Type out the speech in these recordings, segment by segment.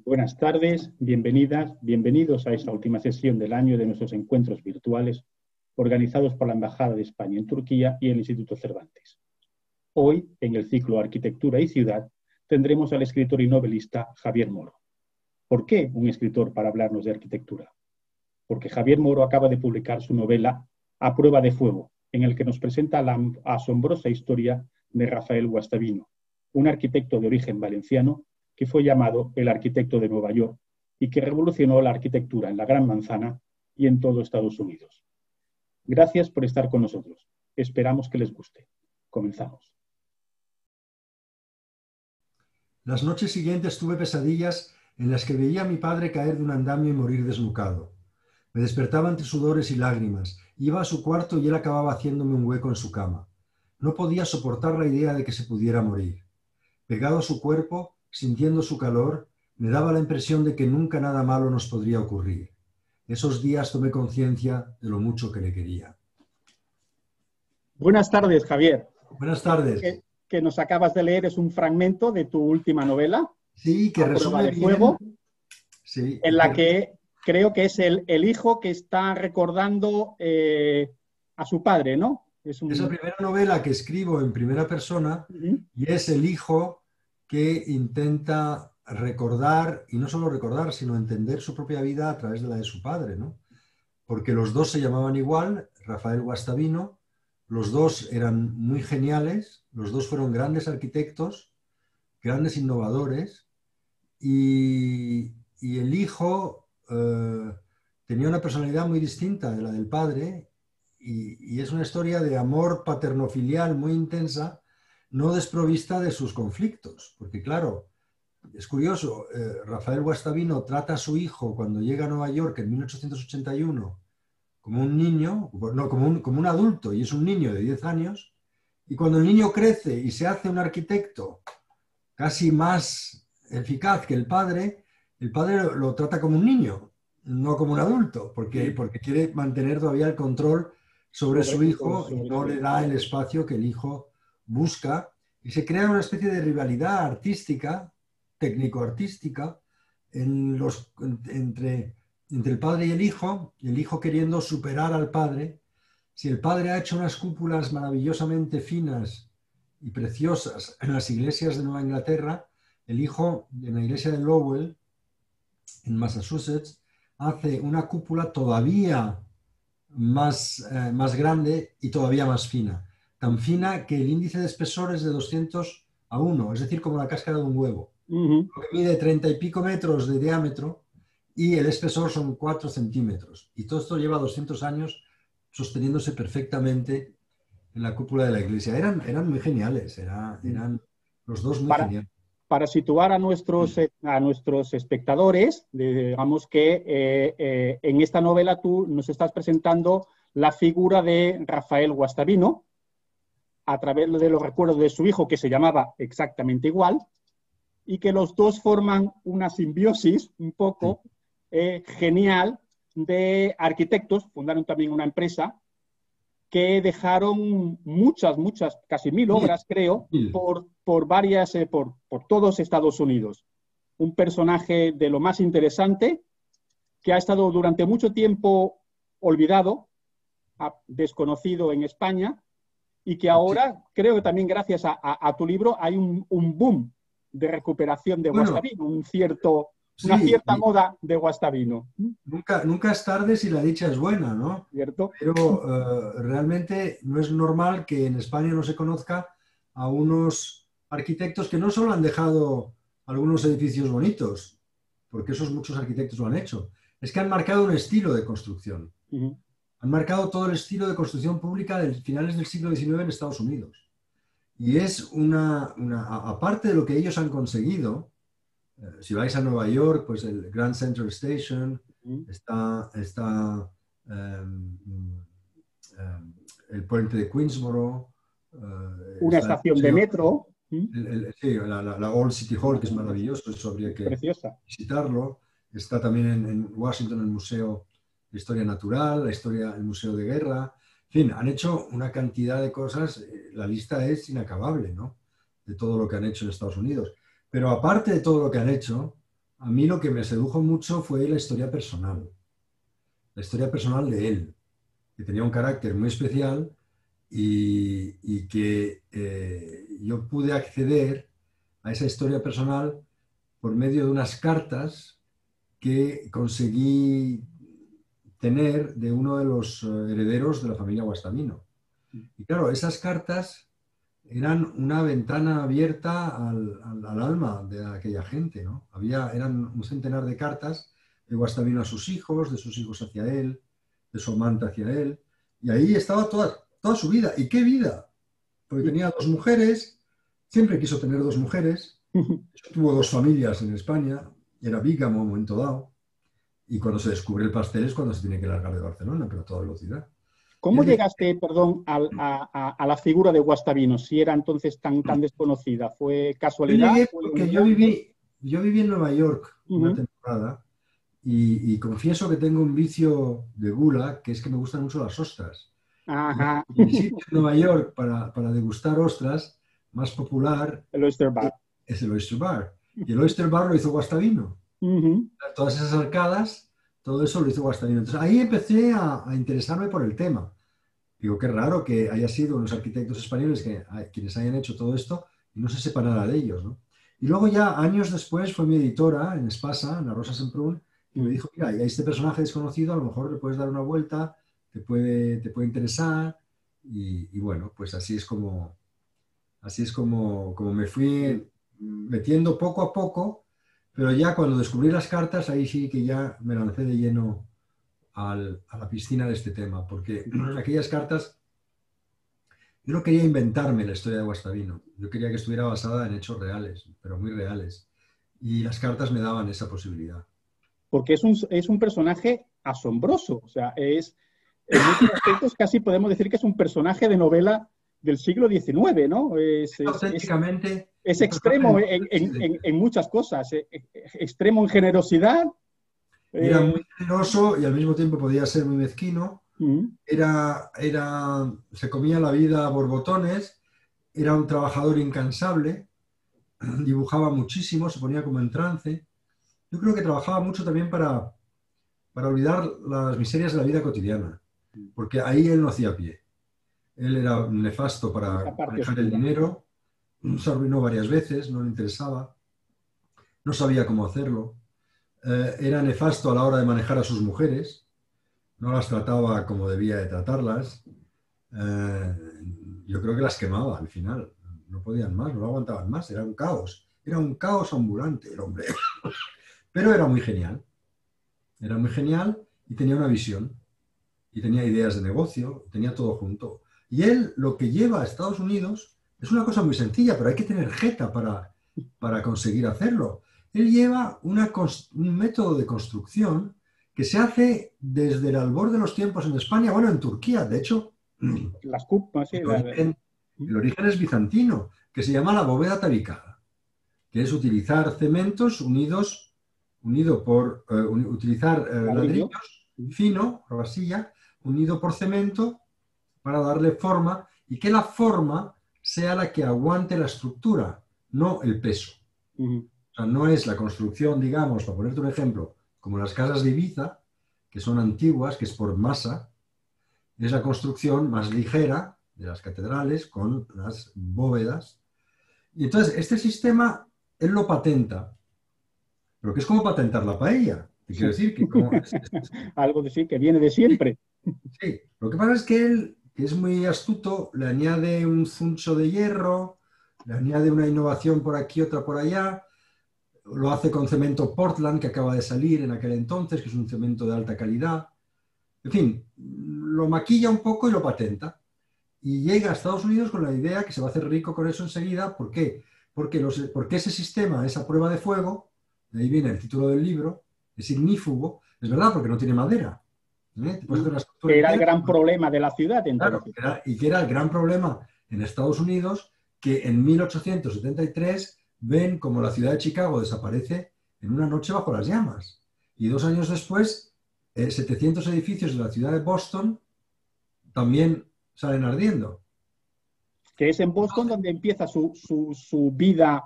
Buenas tardes, bienvenidas, bienvenidos a esta última sesión del año de nuestros encuentros virtuales organizados por la Embajada de España en Turquía y el Instituto Cervantes. Hoy, en el ciclo Arquitectura y Ciudad, tendremos al escritor y novelista Javier Moro. ¿Por qué un escritor para hablarnos de arquitectura? Porque Javier Moro acaba de publicar su novela A Prueba de Fuego, en el que nos presenta la asombrosa historia de Rafael Guastavino, un arquitecto de origen valenciano que fue llamado el arquitecto de Nueva York y que revolucionó la arquitectura en la Gran Manzana y en todo Estados Unidos. Gracias por estar con nosotros. Esperamos que les guste. Comenzamos. Las noches siguientes tuve pesadillas en las que veía a mi padre caer de un andamio y morir desnucado. Me despertaba entre sudores y lágrimas. Iba a su cuarto y él acababa haciéndome un hueco en su cama. No podía soportar la idea de que se pudiera morir. Pegado a su cuerpo, sintiendo su calor, me daba la impresión de que nunca nada malo nos podría ocurrir. Esos días tomé conciencia de lo mucho que le quería. Buenas tardes, Javier. Buenas tardes. Que nos acabas de leer es un fragmento de tu última novela, sí, que A Prueba de Fuego, sí, en la que creo que es el hijo que está recordando a su padre, ¿no? Es la primera novela que escribo en primera persona y es el hijo que intenta recordar, y no solo recordar, sino entender su propia vida a través de la de su padre, ¿no? Porque los dos se llamaban igual, Rafael Guastavino, los dos eran muy geniales, los dos fueron grandes arquitectos, grandes innovadores, y el hijo tenía una personalidad muy distinta de la del padre, y es una historia de amor paternofilial muy intensa, no desprovista de sus conflictos, porque claro, es curioso, Rafael Guastavino trata a su hijo cuando llega a Nueva York en 1881 como un niño, no, como un adulto, y es un niño de 10 años, y cuando el niño crece y se hace un arquitecto casi más eficaz que el padre lo trata como un niño, no como un adulto, porque quiere mantener todavía el control sobre su hijo y no le da el espacio que el hijo busca, y se crea una especie de rivalidad artística, técnico-artística, entre el padre y el hijo queriendo superar al padre. Si el padre ha hecho unas cúpulas maravillosamente finas y preciosas en las iglesias de Nueva Inglaterra, el hijo en la iglesia de Lowell, en Massachusetts, hace una cúpula todavía más grande y todavía más fina. Tan fina que el índice de espesor es de 200:1, es decir, como la cáscara de un huevo. Que mide 30 y pico metros de diámetro y el espesor son 4 centímetros. Y todo esto lleva 200 años sosteniéndose perfectamente en la cúpula de la iglesia. Eran muy geniales, eran los dos muy geniales. Para situar a nuestros espectadores, digamos que en esta novela tú nos estás presentando la figura de Rafael Guastavino a través de los recuerdos de su hijo, que se llamaba exactamente igual, y que los dos forman una simbiosis un poco genial de arquitectos. Fundaron también una empresa que dejaron muchas, casi 1000 obras, creo, por todos Estados Unidos. Un personaje de lo más interesante que ha estado durante mucho tiempo olvidado, desconocido en España, y que ahora, creo que también gracias a tu libro, hay un boom de recuperación de Guastavino, una cierta moda de Guastavino. Nunca es tarde si la dicha es buena, ¿no? ¿Cierto? Pero realmente no es normal que en España no se conozca a unos arquitectos que no solo han dejado algunos edificios bonitos, porque esos muchos arquitectos lo han hecho, es que han marcado un estilo de construcción. Han marcado todo el estilo de construcción pública de finales del siglo XIX en Estados Unidos. Y es aparte de lo que ellos han conseguido, si vais a Nueva York, pues el Grand Central Station, está el puente de Queensboro. Una estación de metro. La Old City Hall, que es maravilloso, eso habría que visitarlo. Está también en Washington el Museo de Historia Natural, el Museo de Guerra. En fin, han hecho una cantidad de cosas, la lista es inacabable, ¿no? De todo lo que han hecho en Estados Unidos. Pero aparte de todo lo que han hecho, a mí lo que me sedujo mucho fue la historia personal de él, que tenía un carácter muy especial y que yo pude acceder a esa historia personal por medio de unas cartas que conseguí tener de uno de los herederos de la familia Guastavino. Y claro, esas cartas eran una ventana abierta al alma de aquella gente, ¿no? Eran un centenar de cartas de Guastavino a sus hijos, de sus hijos hacia él, de su amante hacia él, y ahí estaba toda su vida. ¿Y qué vida? Porque tenía dos mujeres, siempre quiso tener dos mujeres, tuvo dos familias en España, era bígamo en un momento dado, y cuando se descubre el pastel es cuando se tiene que largar de Barcelona, pero a toda velocidad. ¿Cómo llegaste, perdón, a la figura de Guastavino, si era entonces tan desconocida? ¿Fue Yo casualidad? llegué ¿Fue porque ironía? yo viví en Nueva York una temporada y confieso que tengo un vicio de gula, que es que me gustan mucho las ostras. Ajá. Y el sitio en Nueva York para degustar ostras más popular El Oyster Bar. es el Oyster Bar. Y el Oyster Bar lo hizo Guastavino. Todas esas arcadas, todo eso lo hizo Guastavino. Entonces ahí empecé a interesarme por el tema. Digo, qué raro que haya sido unos arquitectos españoles quienes hayan hecho todo esto y no se sepa nada de ellos, ¿no? Y luego ya años después fue mi editora en Espasa, en La Rosa Semprún, y me dijo, mira, hay este personaje desconocido, a lo mejor le puedes dar una vuelta, te puede interesar. Y bueno, pues como me fui metiendo poco a poco, pero ya cuando descubrí las cartas, ahí sí que ya me lancé de lleno a la piscina de este tema, porque aquellas cartas, yo no quería inventarme la historia de Guastavino, yo quería que estuviera basada en hechos reales, pero muy reales, y las cartas me daban esa posibilidad. Porque es un personaje asombroso, o sea, en muchos aspectos casi podemos decir que es un personaje de novela del siglo XIX, ¿no? Auténticamente Es un extremo personaje en muchas cosas, extremo en generosidad. Era muy generoso y al mismo tiempo podía ser muy mezquino. Se comía la vida a borbotones, era un trabajador incansable, dibujaba muchísimo, se ponía como en trance. Yo creo que trabajaba mucho también para olvidar las miserias de la vida cotidiana, porque ahí él no hacía pie. Él era nefasto para Esa parte manejar el oscura. dinero, se arruinó varias veces, no le interesaba, no sabía cómo hacerlo. Era nefasto a la hora de manejar a sus mujeres, no las trataba como debía de tratarlas. Yo creo que las quemaba al final, no podían más, no lo aguantaban más, era un caos ambulante el hombre. Pero era muy genial y tenía una visión, y tenía ideas de negocio, tenía todo junto. Y él lo que lleva a Estados Unidos es una cosa muy sencilla, pero hay que tener jeta para conseguir hacerlo. Él lleva un método de construcción que se hace desde el albor de los tiempos en España, bueno, en Turquía, de hecho, Las cupas, sí, el origen es bizantino, que se llama la bóveda tabicada, que es utilizar cementos utilizar ladrillo. ladrillos fino, arcilla, unido por cemento para darle forma y que la forma sea la que aguante la estructura, no el peso. O sea, no es la construcción, digamos, para ponerte un ejemplo, como las casas de Ibiza, que son antiguas, que es por masa, es la construcción más ligera de las catedrales con las bóvedas. Y entonces, este sistema, él lo patenta, pero que es como patentar la paella. Te quiero decir que Algo de sí, que viene de siempre. sí, lo que pasa es que él, que es muy astuto, le añade un zuncho de hierro, le añade una innovación por aquí, otra por allá, lo hace con cemento Portland que acaba de salir en aquel entonces, que es un cemento de alta calidad. En fin, lo maquilla un poco y lo patenta. Y llega a Estados Unidos con la idea que se va a hacer rico con eso enseguida. ¿Por qué? Porque ese sistema, esa prueba de fuego, de ahí viene el título del libro, es ignífugo, es verdad, porque no tiene madera. Te puedes hacer una estructura Que era el entera. gran problema de la ciudad Claro, entonces. y que era el gran problema en Estados Unidos, que en 1873 ven como la ciudad de Chicago desaparece en una noche bajo las llamas. Y 2 años después, 700 edificios de la ciudad de Boston también salen ardiendo. Que es en Boston donde empieza su vida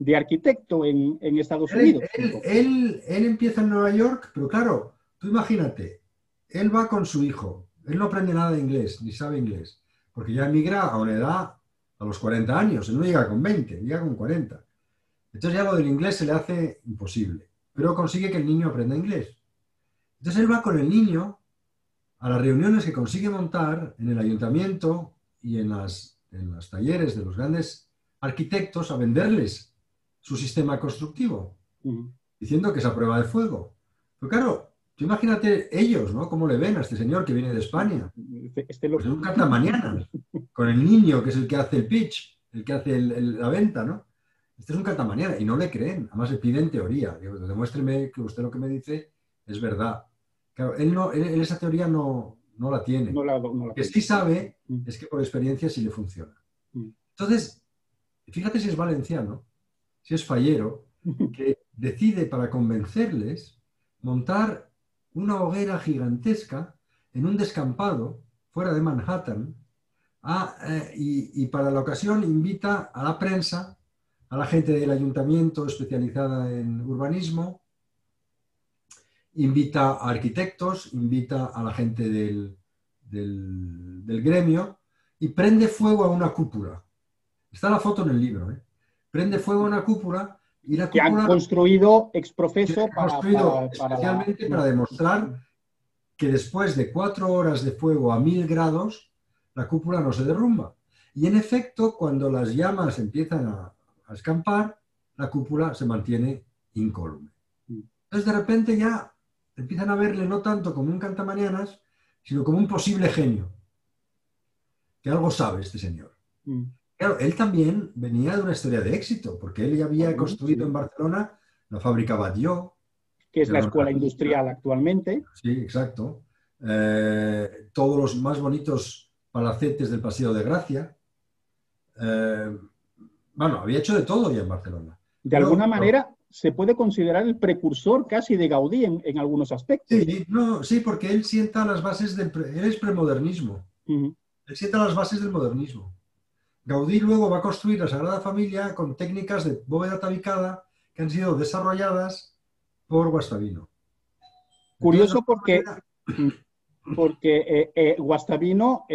de arquitecto en Estados Unidos. Él empieza en Nueva York, pero claro, tú imagínate, él va con su hijo, él no aprende nada de inglés, ni sabe inglés, porque ya emigra a una edad, a los 40 años, él no llega con 20, llega con 40. Entonces ya lo del inglés se le hace imposible, pero consigue que el niño aprenda inglés. Entonces él va con el niño a las reuniones que consigue montar en el ayuntamiento y en los talleres de los grandes arquitectos a venderles su sistema constructivo, diciendo que es a prueba de fuego. Pero claro, tú imagínate ellos, ¿no? ¿Cómo le ven a este señor que viene de España? Pues es un catamañanas, con el niño que es el que hace el pitch, el que hace la venta, ¿no? Este es un catamañana y no le creen, además le piden teoría. Digo, demuéstreme que usted lo que me dice es verdad. Claro, él esa teoría no la tiene. Lo que sí sabe es que por experiencia sí le funciona. Entonces, fíjate si es valenciano, si es fallero, que decide para convencerles montar una hoguera gigantesca en un descampado fuera de Manhattan y para la ocasión invita a la prensa, a la gente del ayuntamiento especializada en urbanismo, invita a arquitectos, invita a la gente del gremio y prende fuego a una cúpula. Está la foto en el libro, ¿eh? Prende fuego a una cúpula y la cúpula... Que han construido ex profeso especialmente para demostrar que después de 4 horas de fuego a 1000 grados, la cúpula no se derrumba. Y en efecto, cuando las llamas empiezan a escampar, la cúpula se mantiene incólume. Entonces, de repente ya empiezan a verle no tanto como un cantamañanas, sino como un posible genio. Que algo sabe este señor. Claro, él también venía de una historia de éxito, porque él ya había construido en Barcelona la fábrica Batlló, que es la escuela industrial actualmente. Sí, exacto. Todos los más bonitos palacetes del Paseo de Gracia. Bueno, había hecho de todo ya en Barcelona. De alguna manera se puede considerar el precursor casi de Gaudí en algunos aspectos. Sí, porque él sienta las bases él es premodernismo. Él sienta las bases del modernismo. Gaudí luego va a construir la Sagrada Familia con técnicas de bóveda tabicada que han sido desarrolladas por Guastavino. Curioso porque Guastavino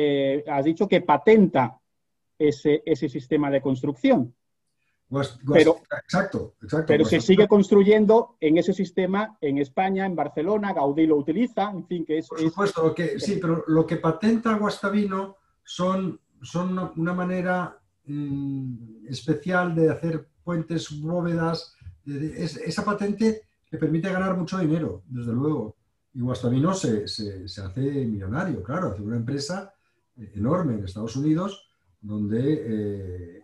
has dicho que patenta ese sistema de construcción. Exacto. Pero se sigue construyendo en ese sistema en España, en Barcelona, Gaudí lo utiliza, en fin, que es... Por supuesto, pero lo que patenta Guastavino son una manera especial de hacer puentes, bóvedas. Esa patente le permite ganar mucho dinero, desde luego. Y Guastavino se hace millonario, claro, hace una empresa enorme en Estados Unidos donde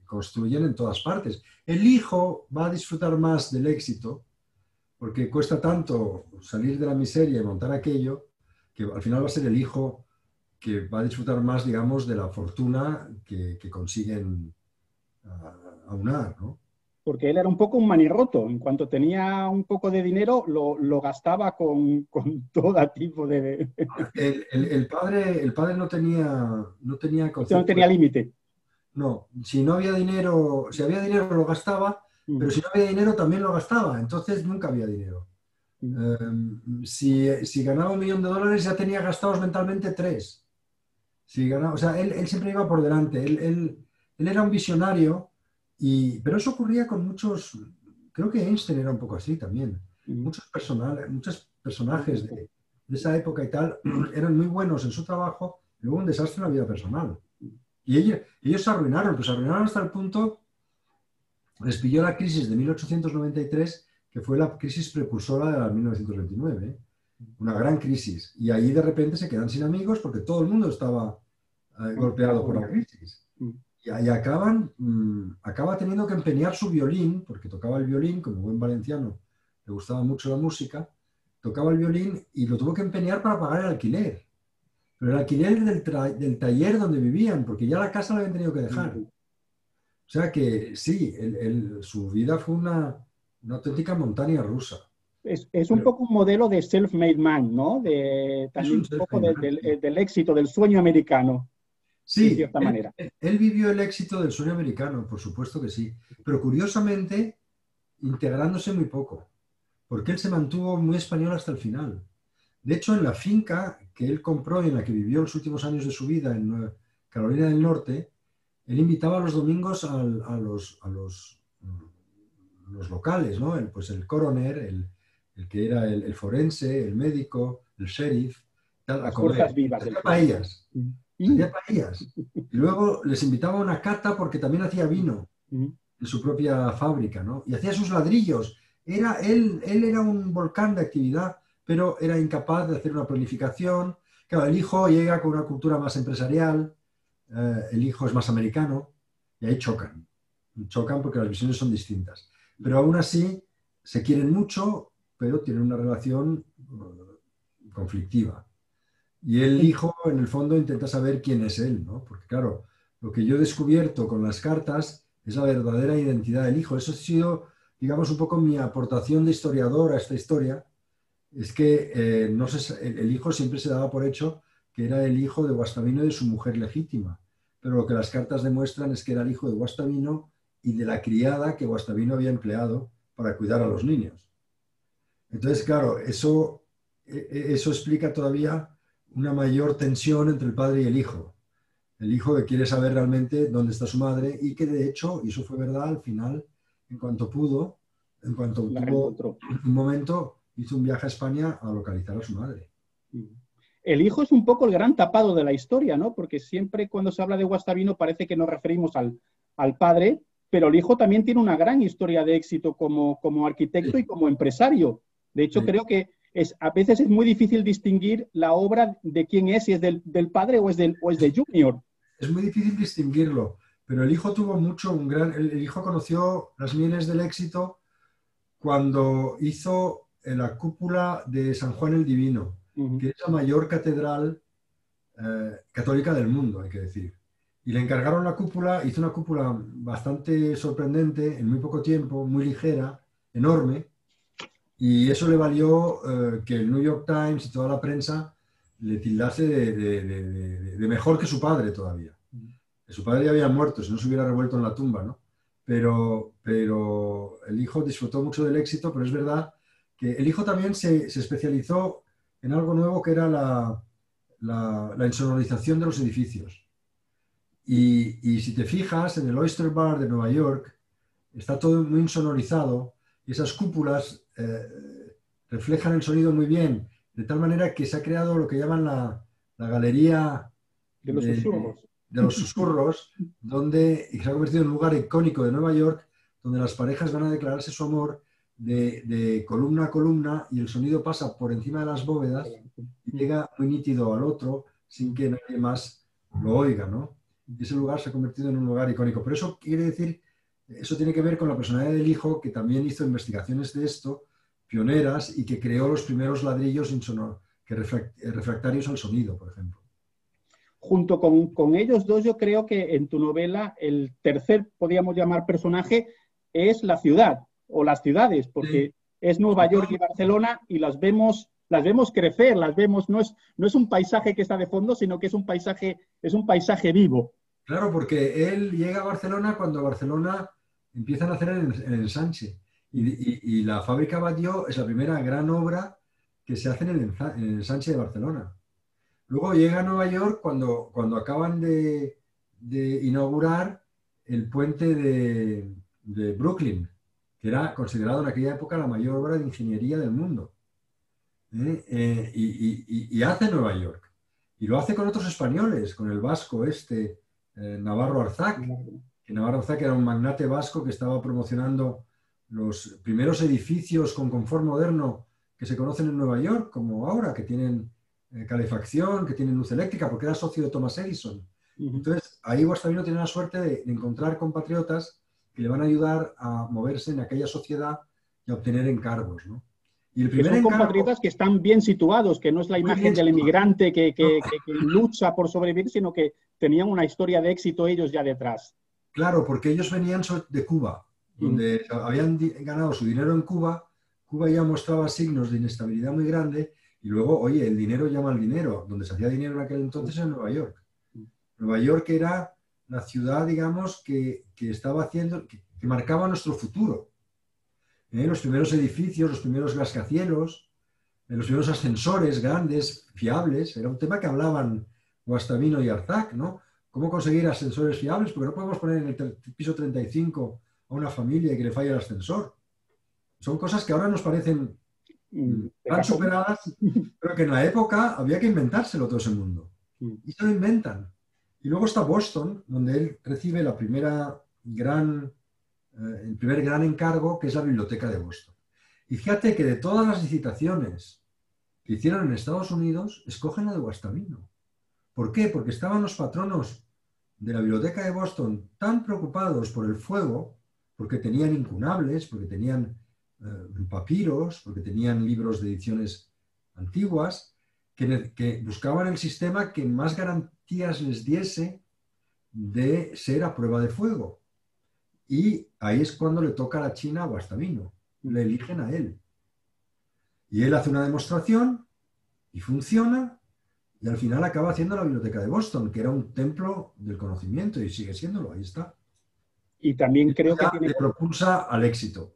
construyen en todas partes. El hijo va a disfrutar más del éxito porque cuesta tanto salir de la miseria y montar aquello que al final va a ser el hijo que va a disfrutar más, digamos, de la fortuna que consiguen aunar, ¿no? Porque él era un poco un manirroto. En cuanto tenía un poco de dinero, lo gastaba con todo tipo de... El padre no tenía concepto. No tenía límite. No, si había dinero lo gastaba, pero si no había dinero también lo gastaba. Entonces nunca había dinero. Si ganaba $1 millón ya tenía gastados mentalmente 3. O sea, él siempre iba por delante. Él era un visionario. Pero eso ocurría con muchos, creo que Einstein era un poco así también. Muchos personajes de esa época y tal eran muy buenos en su trabajo y luego un desastre en la vida personal. Y ellos se arruinaron, pues se arruinaron hasta el punto, les pilló la crisis de 1893, que fue la crisis precursora de la 1929, una gran crisis. Y ahí de repente se quedan sin amigos porque todo el mundo estaba golpeado por la crisis. Y acaba teniendo que empeñar su violín, porque tocaba el violín, como buen valenciano, le gustaba mucho la música, tocaba el violín y lo tuvo que empeñar para pagar el alquiler. Pero el alquiler del taller donde vivían, porque ya la casa la habían tenido que dejar. O sea que sí, su vida fue una auténtica montaña rusa. Es un poco un modelo de self-made man, ¿no? También un poco del éxito, del sueño americano. en Sí, cierta manera. él vivió el éxito del sueño americano, por supuesto que sí, pero curiosamente integrándose muy poco, porque él se mantuvo muy español hasta el final. De hecho, en la finca que él compró y en la que vivió los últimos años de su vida en Carolina del Norte, él invitaba los domingos los locales, ¿no? Pues el coroner, el que era el forense, el médico, el sheriff, tal, a Las fuerzas comer. vivas del Hacía pueblo. paellas, Mm, hacía paellas. Y luego les invitaba a una cata porque también hacía vino mm. en su propia fábrica, ¿no? Y hacía sus ladrillos. Él era un volcán de actividad, pero era incapaz de hacer una planificación. Claro, el hijo llega con una cultura más empresarial, el hijo es más americano, y ahí chocan. Chocan porque las visiones son distintas. Pero aún así, se quieren mucho, pero tienen una relación conflictiva. Y el hijo, en el fondo, intenta saber quién es él, ¿no? Porque, claro, lo que yo he descubierto con las cartas es la verdadera identidad del hijo. Eso ha sido, digamos, un poco mi aportación de historiador a esta historia. Es que no el hijo siempre se daba por hecho que era el hijo de Guastavino y de su mujer legítima. Pero lo que las cartas demuestran es que era el hijo de Guastavino y de la criada que Guastavino había empleado para cuidar a los niños. Entonces, claro, eso explica todavía una mayor tensión entre el padre y el hijo. El hijo que quiere saber realmente dónde está su madre y que de hecho, y eso fue verdad, al final, en cuanto pudo, en cuanto La tuvo reencontró. un momento, hizo un viaje a España a localizar a su madre. El hijo es un poco el gran tapado de la historia, ¿no? Porque siempre cuando se habla de Guastavino parece que nos referimos al padre, pero el hijo también tiene una gran historia de éxito como arquitecto y Sí, como empresario. De hecho, sí. creo que a veces es muy difícil distinguir la obra de quién es, si es del padre o es de Junior. Es muy difícil distinguirlo, pero el hijo tuvo mucho, el hijo conoció las mieles del éxito cuando hizo la cúpula de San Juan el Divino, Uh-huh. que es la mayor catedral católica del mundo, hay que decir. Y le encargaron la cúpula, hizo una cúpula bastante sorprendente, en muy poco tiempo, muy ligera, enorme, y eso le valió que el New York Times y toda la prensa le tildase de mejor que su padre todavía. Que su padre ya había muerto, si no se hubiera revuelto en la tumba, ¿no? Pero el hijo disfrutó mucho del éxito, pero es verdad que el hijo también se especializó en algo nuevo que era la insonorización de los edificios. Y si te fijas, en el Oyster Bar de Nueva York está todo muy insonorizado y esas cúpulas reflejan el sonido muy bien, de tal manera que se ha creado lo que llaman la galería De los de, susurros. de los susurros, donde y se ha convertido en un lugar icónico de Nueva York, donde las parejas van a declararse su amor de columna a columna y el sonido pasa por encima de las bóvedas y llega muy nítido al otro sin que nadie más lo oiga, ¿no? Y ese lugar se ha convertido en un lugar icónico. Pero eso quiere decir, eso tiene que ver con la personalidad del hijo, que también hizo investigaciones de esto, pioneras, y que creó los primeros ladrillos refractarios al sonido, por ejemplo. Junto con ellos dos, yo creo que en tu novela el tercer, podríamos llamar, personaje es la ciudad o las ciudades, Sí, porque es Nueva sobre York todo, y Barcelona y las vemos crecer, las vemos, no es un paisaje que está de fondo, sino que es un paisaje vivo. claro, porque él llega a Barcelona cuando Barcelona empiezan a hacer el ensanche. Y la fábrica Batlló es la primera gran obra que se hace en el ensanche de Barcelona. Luego llega a Nueva York cuando acaban de inaugurar el puente de Brooklyn, que era considerado en aquella época la mayor obra de ingeniería del mundo. Y hace Nueva York. Y lo hace con otros españoles, con el vasco Navarro Arzac, que Navarro Arzac era un magnate vasco que estaba promocionando los primeros edificios con confort moderno que se conocen en Nueva York, como ahora, que tienen calefacción, que tienen luz eléctrica, porque era socio de Thomas Edison. Entonces, ahí Guastavino tiene la suerte de encontrar compatriotas que le van a ayudar a moverse en aquella sociedad y a obtener encargos, ¿no? Y el Que primer son encargo, compatriotas que están bien situados, que no es la muy imagen bien del situado. emigrante No, que lucha por sobrevivir, sino que tenían una historia de éxito ellos ya detrás. claro, porque ellos venían de Cuba, donde habían ganado su dinero en Cuba. Cuba ya mostraba signos de inestabilidad muy grande y luego, oye, el dinero llama al dinero. Donde se hacía dinero en aquel entonces en Nueva York. Nueva York era la ciudad, digamos, que estaba haciendo, que marcaba nuestro futuro. Los primeros edificios, los primeros rascacielos, los primeros ascensores grandes, fiables, era un tema que hablaban Guastavino y Arzac, ¿no? ¿Cómo conseguir ascensores fiables? Porque no podemos poner en el piso 35 a una familia y que le falle el ascensor. Son cosas que ahora nos parecen tan superadas, pero que en la época había que inventárselo todo ese mundo. Y se lo inventan. Y luego está Boston, donde él recibe el primer gran encargo, que es la Biblioteca de Boston. Y fíjate que de todas las licitaciones que hicieron en Estados Unidos, escogen la de Guastavino. ¿Por qué? Porque estaban los patronos de la Biblioteca de Boston tan preocupados por el fuego, porque tenían incunables, porque tenían papiros, porque tenían libros de ediciones antiguas, que buscaban el sistema que más garantías les diese de ser a prueba de fuego. Y ahí es cuando le toca a la China a Guastavino. Le eligen a él. Y él hace una demostración y funciona, y al final acaba haciendo la Biblioteca de Boston, que era un templo del conocimiento, y sigue siéndolo, ahí está. Y también creo que le propulsa al éxito.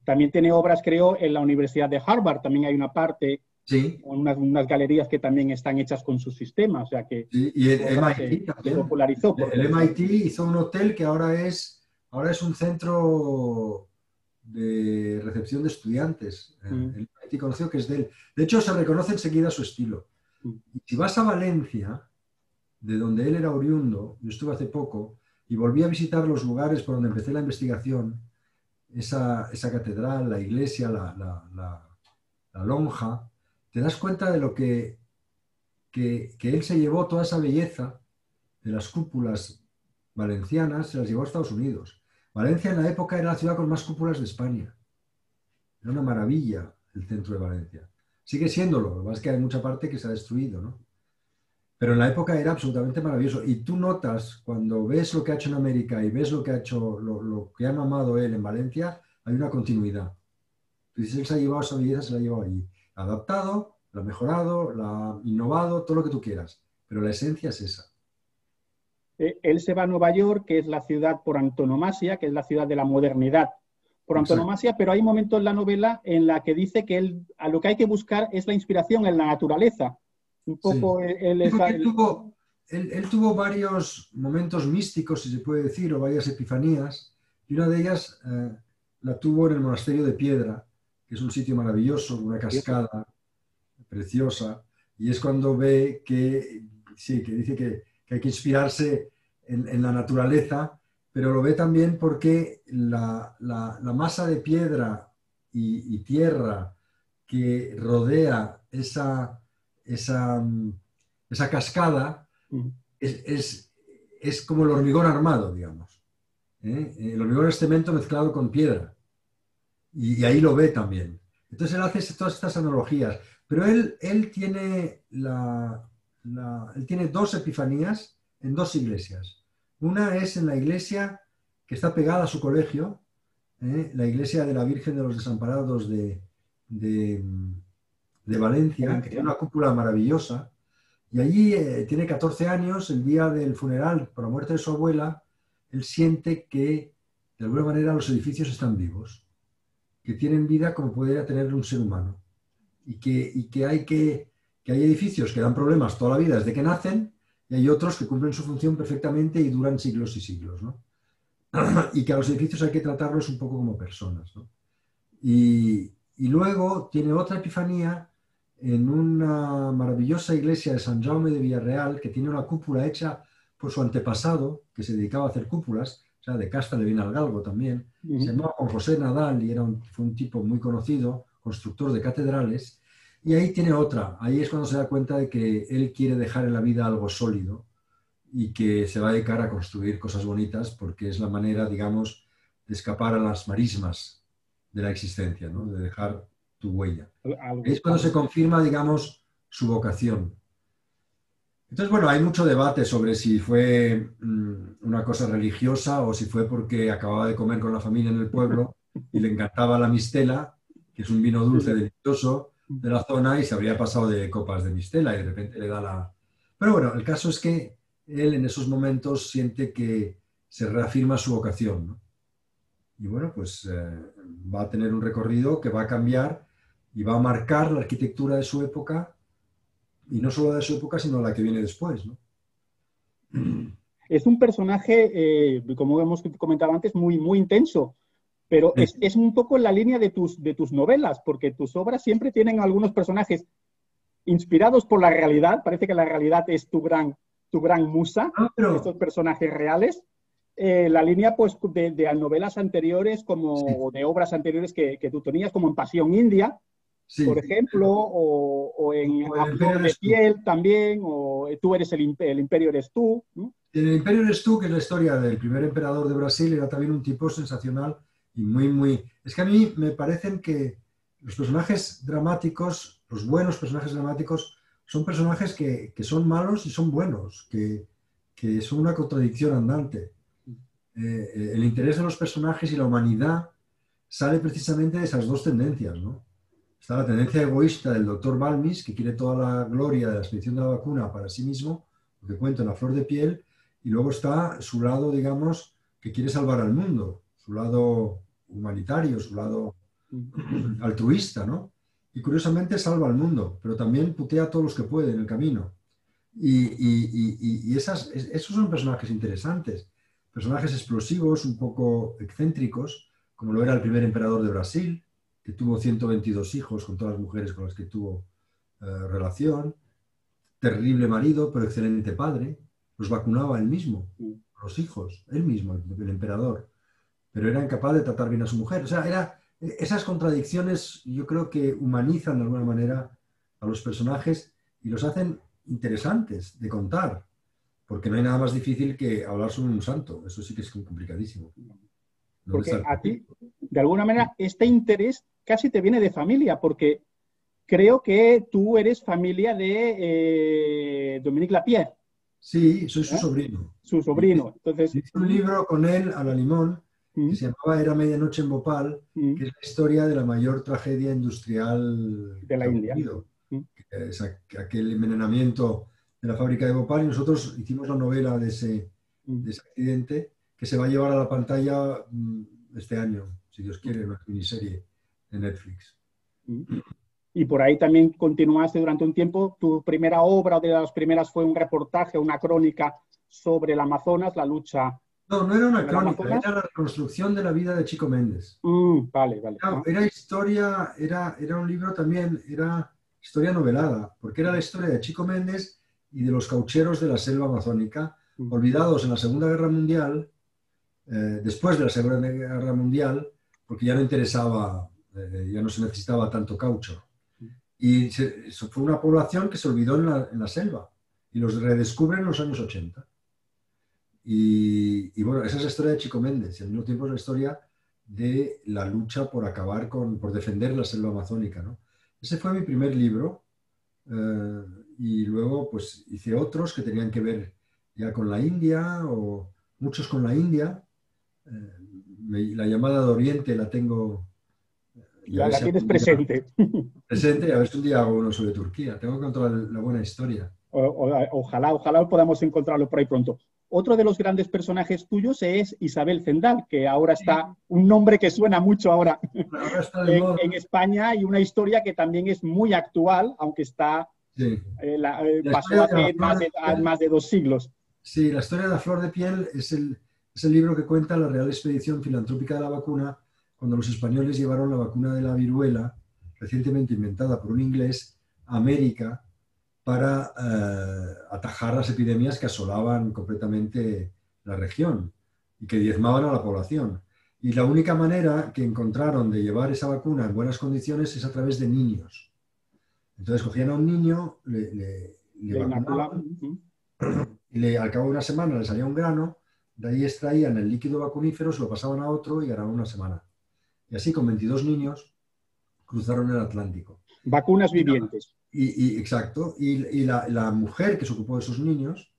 También tiene obras, creo, en la Universidad de Harvard. También hay una parte, sí, unas galerías que también están hechas con su sistema. O sea que sí, y el MIT también. Se popularizó. El MIT hizo un hotel que ahora es un centro de recepción de estudiantes. El MIT conocido que es de él. De hecho, se reconoce enseguida su estilo. Y si vas a Valencia, de donde él era oriundo, yo estuve hace poco, y volví a visitar los lugares por donde empecé la investigación, esa catedral, la iglesia, la lonja, te das cuenta de lo que él se llevó toda esa belleza de las cúpulas valencianas, se las llevó a Estados Unidos. Valencia en la época era la ciudad con más cúpulas de España. Era una maravilla el centro de Valencia. Sigue siéndolo, lo que pasa es que hay mucha parte que se ha destruido, ¿no? Pero en la época era absolutamente maravilloso. Y tú notas, cuando ves lo que ha hecho en América y ves lo que ha hecho, lo que ha mamado él en Valencia, hay una continuidad. Entonces él se ha llevado esa belleza, se la ha llevado allí. La ha adaptado, la ha mejorado, la ha innovado, todo lo que tú quieras. Pero la esencia es esa. Él se va a Nueva York, que es la ciudad por antonomasia, que es la ciudad de la modernidad por antonomasia, pero hay un momento en la novela en la que dice que él, a lo que hay que buscar es la inspiración en la naturaleza. Un poco sí. Él tuvo varios momentos místicos, si se puede decir, o varias epifanías, y una de ellas la tuvo en el Monasterio de Piedra, que es un sitio maravilloso, una cascada preciosa, y es cuando ve que dice que hay que inspirarse en la naturaleza, pero lo ve también porque la masa de piedra y tierra que rodea esa cascada es como el hormigón armado, digamos. El hormigón es cemento mezclado con piedra. Y ahí lo ve también. Entonces él hace todas estas analogías. Pero él tiene él tiene dos epifanías en dos iglesias. Una es en la iglesia que está pegada a su colegio, la iglesia de la Virgen de los Desamparados de Valencia, que tiene una cúpula maravillosa. Y allí tiene 14 años, el día del funeral por la muerte de su abuela, él siente que de alguna manera los edificios están vivos, que tienen vida como podría tener un ser humano. Y que hay edificios que dan problemas toda la vida desde que nacen, y hay otros que cumplen su función perfectamente y duran siglos y siglos, ¿no? Y que a los edificios hay que tratarlos un poco como personas, ¿no? Y luego tiene otra epifanía en una maravillosa iglesia de San Jaume de Villarreal, que tiene una cúpula hecha por su antepasado, que se dedicaba a hacer cúpulas, o sea, de casta le viene al galgo también. Se llamaba Juan José Nadal y fue un tipo muy conocido, constructor de catedrales. Y ahí tiene otra. Ahí es cuando se da cuenta de que él quiere dejar en la vida algo sólido y que se va a dedicar a construir cosas bonitas porque es la manera, digamos, de escapar a las marismas de la existencia, ¿no? De dejar tu huella. Ahí es cuando se confirma, digamos, su vocación. Entonces, bueno, hay mucho debate sobre si fue una cosa religiosa o si fue porque acababa de comer con la familia en el pueblo y le encantaba la mistela, que es un vino dulce delicioso de la zona, y se habría pasado de copas de mistela y de repente le da la... Pero bueno, el caso es que él en esos momentos siente que se reafirma su vocación, ¿no? Y bueno, pues va a tener un recorrido que va a cambiar y va a marcar la arquitectura de su época, y no solo de su época, sino la que viene después, ¿no? Es un personaje, como hemos comentado antes, muy, muy intenso, pero es un poco en la línea de tus novelas, porque tus obras siempre tienen algunos personajes inspirados por la realidad. Parece que la realidad es tu gran musa, estos personajes reales. La línea pues, de novelas anteriores o de obras anteriores que tú tenías, como en Pasión India, por ejemplo, o en A Flor de Piel también, o Tú eres el imperio eres tú, ¿no? En El imperio eres tú, que es la historia del primer emperador de Brasil, era también un tipo sensacional y muy, muy... Es que a mí me parecen que los personajes dramáticos, los buenos personajes dramáticos, son personajes que son malos y son buenos, que son una contradicción andante. El interés de los personajes y la humanidad sale precisamente de esas dos tendencias, ¿no? Está la tendencia egoísta del doctor Balmis, que quiere toda la gloria de la expedición de la vacuna para sí mismo, lo que cuenta en A Flor de Piel, y luego está su lado, digamos, que quiere salvar al mundo, su lado humanitario, su lado altruista, ¿no? Y curiosamente salva al mundo, pero también putea a todos los que puede en el camino. Y esos son personajes interesantes, personajes explosivos, un poco excéntricos, como lo era el primer emperador de Brasil, que tuvo 122 hijos con todas las mujeres con las que tuvo relación, terrible marido, pero excelente padre, los vacunaba él mismo, los hijos, él mismo, el emperador, pero era incapaz de tratar bien a su mujer. O sea, esas contradicciones yo creo que humanizan de alguna manera a los personajes y los hacen interesantes de contar, porque no hay nada más difícil que hablar sobre un santo, eso sí que es complicadísimo. Porque a ti, de alguna manera, este interés casi te viene de familia, porque creo que tú eres familia de Dominique Lapierre. Sí, soy su sobrino. Su sobrino. Entonces, hice un libro con él a la limón que se llamaba Era medianoche en Bhopal, que es la historia de la mayor tragedia industrial de la India. Que es aquel envenenamiento de la fábrica de Bhopal, y nosotros hicimos la novela de ese accidente, que se va a llevar a la pantalla este año, si Dios quiere, una miniserie de Netflix. Y por ahí también continuaste durante un tiempo. Tu primera obra, o de las primeras, fue un reportaje, una crónica sobre el Amazonas, la lucha. No, no era una crónica, era la reconstrucción de la vida de Chico Méndez. Vale. Era historia, era un libro también, era historia novelada, porque era la historia de Chico Méndez y de los caucheros de la selva amazónica, olvidados en la Segunda Guerra Mundial, después de la Segunda Guerra Mundial, porque ya no interesaba, ya no se necesitaba tanto caucho. Y fue una población que se olvidó en la selva y los redescubren en los años 80. Y bueno, esa es la historia de Chico Méndez, y al mismo tiempo es la historia de la lucha por acabar por defender la selva amazónica, ¿no? Ese fue mi primer libro, y luego pues hice otros que tenían que ver ya con la India, o muchos con la India. La llamada de Oriente la tengo... Ya la tienes presente. Presente, y a ver si un día hago uno sobre Turquía. Tengo que encontrar la buena historia. Ojalá podamos encontrarlo por ahí pronto. Otro de los grandes personajes tuyos es Isabel Zendal, que ahora está, un nombre que suena mucho ahora está de moda. En España, y una historia que también es muy actual, aunque está pasó hace más de 2 siglos. Sí, la historia de La Flor de Piel es el libro que cuenta la Real Expedición Filantrópica de la Vacuna, cuando los españoles llevaron la vacuna de la viruela, recientemente inventada por un inglés, a América, para atajar las epidemias que asolaban completamente la región y que diezmaban a la población. Y la única manera que encontraron de llevar esa vacuna en buenas condiciones es a través de niños. Entonces cogían a un niño, le vacunaban, y al cabo de una semana le salía un grano, de ahí extraían el líquido vacunífero, se lo pasaban a otro y ganaban una semana. Y así con 22 niños cruzaron el Atlántico. Vacunas vivientes. Exacto. Y la mujer que se ocupó de esos niños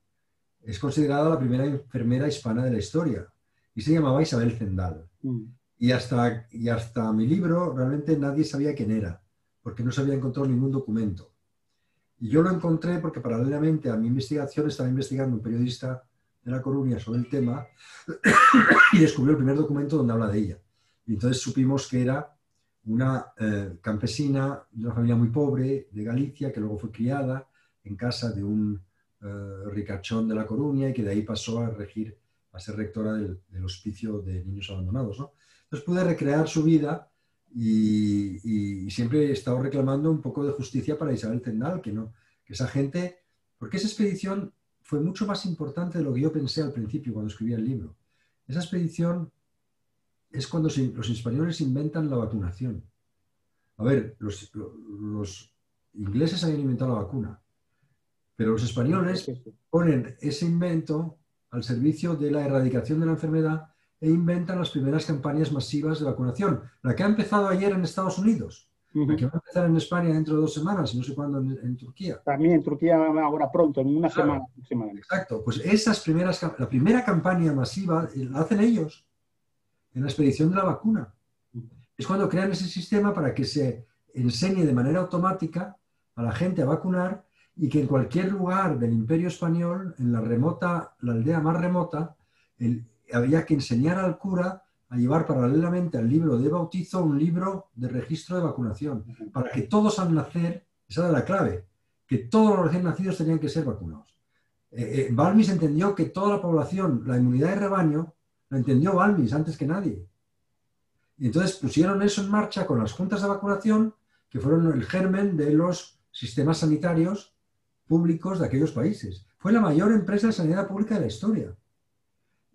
es considerada la primera enfermera hispana de la historia. Y se llamaba Isabel Zendal. Y hasta mi libro realmente nadie sabía quién era, porque no se había encontrado ningún documento. Y yo lo encontré porque paralelamente a mi investigación estaba investigando un periodista de La Coruña sobre el tema y descubrió el primer documento donde habla de ella. Y entonces supimos que era una campesina de una familia muy pobre de Galicia, que luego fue criada en casa de un ricachón de La Coruña y que de ahí pasó a regir, a ser rectora del hospicio de niños abandonados, ¿no? Entonces pude recrear su vida y siempre he estado reclamando un poco de justicia para Isabel Zendal, que esa gente, porque esa expedición fue mucho más importante de lo que yo pensé al principio cuando escribía el libro. Esa expedición es cuando los españoles inventan la vacunación. A ver, los ingleses habían inventado la vacuna, pero los españoles ponen ese invento al servicio de la erradicación de la enfermedad e inventan las primeras campañas masivas de vacunación. La que ha empezado ayer en Estados Unidos, la que va a empezar en España dentro de 2 semanas, y no sé cuándo en Turquía. También en Turquía ahora pronto, en una semana aproximadamente. Exacto, pues la primera campaña masiva la hacen ellos en la expedición de la vacuna. Es cuando crean ese sistema para que se enseñe de manera automática a la gente a vacunar y que en cualquier lugar del Imperio Español, en la aldea más remota, había que enseñar al cura a llevar paralelamente al libro de bautizo un libro de registro de vacunación, para que todos al nacer, esa era la clave, que todos los recién nacidos tenían que ser vacunados. Balmis entendió que toda la población, la inmunidad de rebaño, la entendió Balmis antes que nadie. Y entonces pusieron eso en marcha con las juntas de vacunación, que fueron el germen de los sistemas sanitarios públicos de aquellos países. Fue la mayor empresa de sanidad pública de la historia.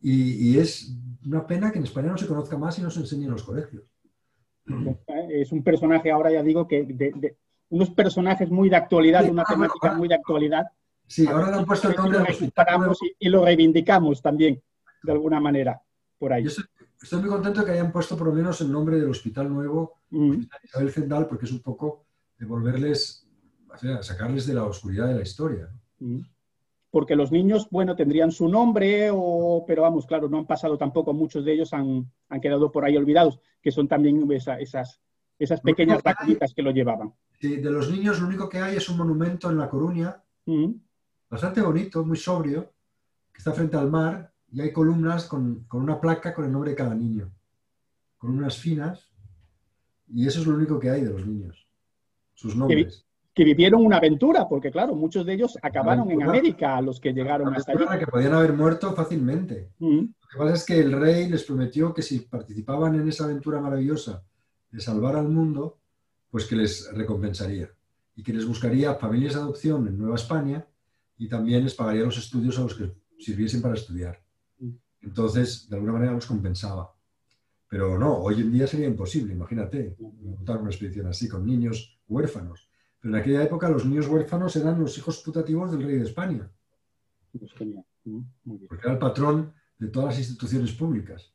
Y es una pena que en España no se conozca más y no se enseñe en los colegios. Es un personaje, ahora ya digo, que unos personajes muy de actualidad, Sí, una temática muy de actualidad. Sí, ahora le han puesto el nombre del hospital y lo reivindicamos también, de alguna manera, por ahí. Yo estoy muy contento que hayan puesto por lo menos el nombre del hospital nuevo, Hospital Isabel Zendal, porque es un poco devolverles, o sea, sacarles de la oscuridad de la historia. Porque los niños, bueno, tendrían su nombre, pero vamos, claro, no han pasado tampoco, muchos de ellos han quedado por ahí olvidados, que son también esas pequeñas vacuitas que lo llevaban. Sí, de los niños lo único que hay es un monumento en La Coruña, bastante bonito, muy sobrio, que está frente al mar, y hay columnas con una placa con el nombre de cada niño, con unas finas, y eso es lo único que hay de los niños, sus nombres. Que vivieron una aventura, porque claro, muchos de ellos acabaron en América, los que llegaron hasta allí. Que podían haber muerto fácilmente. Lo que pasa es que el rey les prometió que si participaban en esa aventura maravillosa de salvar al mundo, pues que les recompensaría y que les buscaría familias de adopción en Nueva España y también les pagaría los estudios a los que sirviesen para estudiar. Entonces, de alguna manera los compensaba. Pero no, hoy en día sería imposible, imagínate, montar una expedición así con niños huérfanos. Pero en aquella época los niños huérfanos eran los hijos putativos del rey de España. Pues genial. Muy bien. Porque era el patrón de todas las instituciones públicas.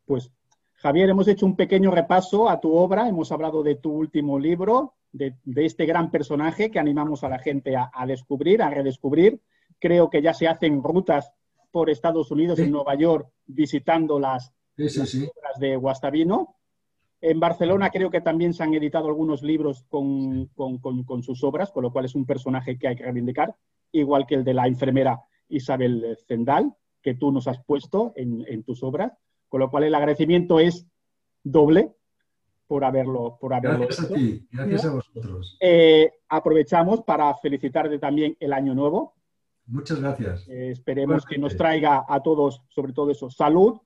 Pues, Javier, hemos hecho un pequeño repaso a tu obra, hemos hablado de tu último libro, de este gran personaje que animamos a la gente a descubrir, a redescubrir. Creo que ya se hacen rutas por Estados Unidos, en Nueva York, visitando las obras de Guastavino. En Barcelona creo que también se han editado algunos libros con sus obras, con lo cual es un personaje que hay que reivindicar, igual que el de la enfermera Isabel Zendal, que tú nos has puesto en tus obras, con lo cual el agradecimiento es doble por haberlo Gracias hecho. A ti, gracias a vosotros. Aprovechamos para felicitarte también el año nuevo. Muchas gracias. Esperemos que nos traiga a todos, sobre todo eso, salud,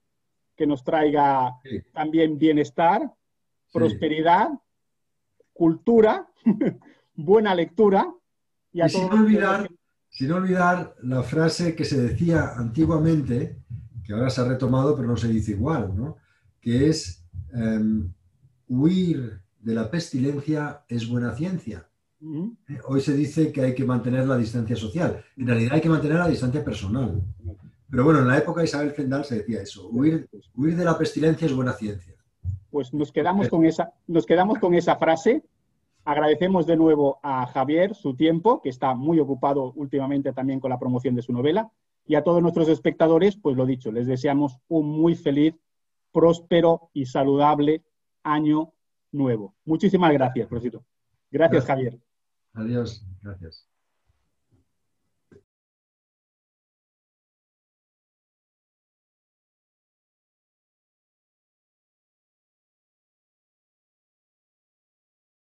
que nos traiga también bienestar, prosperidad, cultura, buena lectura. Y sin olvidar la frase que se decía antiguamente, que ahora se ha retomado pero no se dice igual, ¿no? Que es huir de la pestilencia es buena ciencia. Hoy se dice que hay que mantener la distancia social. En realidad hay que mantener la distancia personal. Pero bueno, en la época de Isabel Zendal se decía eso. Huir de la pestilencia es buena ciencia. Pues nos quedamos con esa frase. Agradecemos de nuevo a Javier su tiempo, que está muy ocupado últimamente también con la promoción de su novela. Y a todos nuestros espectadores, pues lo dicho, les deseamos un muy feliz, próspero y saludable año nuevo. Muchísimas gracias, profesor. Gracias, Javier. Adiós, gracias.